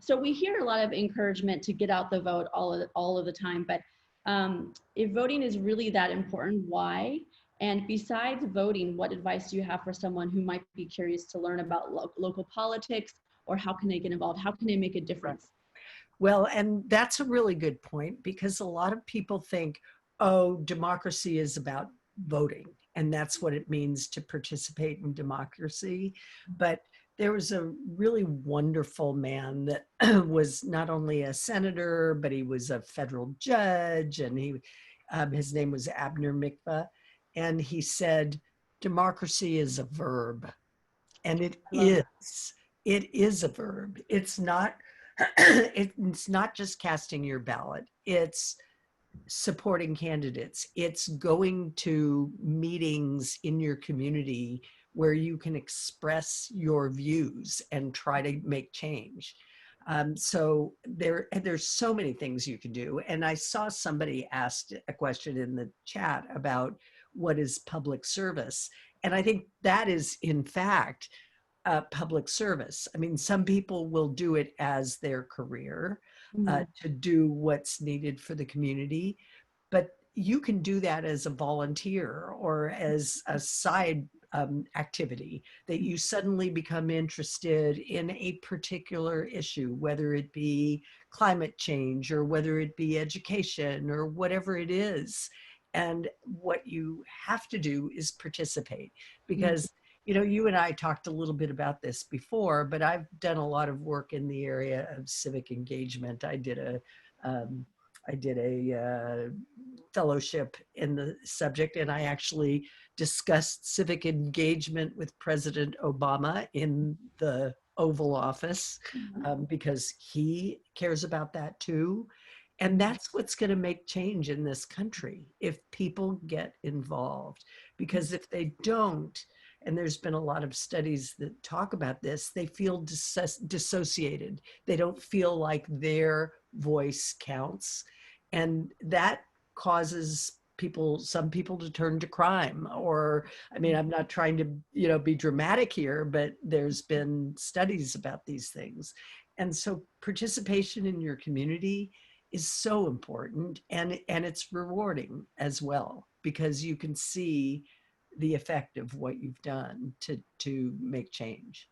So we hear a lot of encouragement to get out the vote all of the time, but if voting is really that important, why? And besides voting, what advice do you have for someone who might be curious to learn about local politics, or how can they get involved? How can they make a difference? Well, and that's a really good point, because a lot of people think, oh, democracy is about voting, and that's what it means to participate in democracy. But there was a really wonderful man that was not only a senator, but he was a federal judge, and his name was Abner Mikva, and he said, democracy is a verb, and it I love that. is. It is a verb. It's not. It's not just casting your ballot. It's supporting candidates. It's going to meetings in your community where you can express your views and try to make change. So there's so many things you can do. And I saw somebody asked a question in the chat about what is public service. And I think that is, in fact, public service. I mean, some people will do it as their career, to do what's needed for the community, but you can do that as a volunteer or as a side activity, that you suddenly become interested in a particular issue, whether it be climate change or whether it be education or whatever it is. And what you have to do is participate, because you and I talked a little bit about this before, but I've done a lot of work in the area of civic engagement. I did a fellowship in the subject, and I actually discussed civic engagement with President Obama in the Oval Office, because he cares about that too. And that's what's going to make change in this country, if people get involved. Because if they don't, and there's been a lot of studies that talk about this, they feel dissociated. They don't feel like their voice counts. And that causes some people to turn to crime. Or, I mean, I'm not trying to, be dramatic here, but there's been studies about these things. And so participation in your community is so important, and it's rewarding as well, because you can see the effect of what you've done to make change.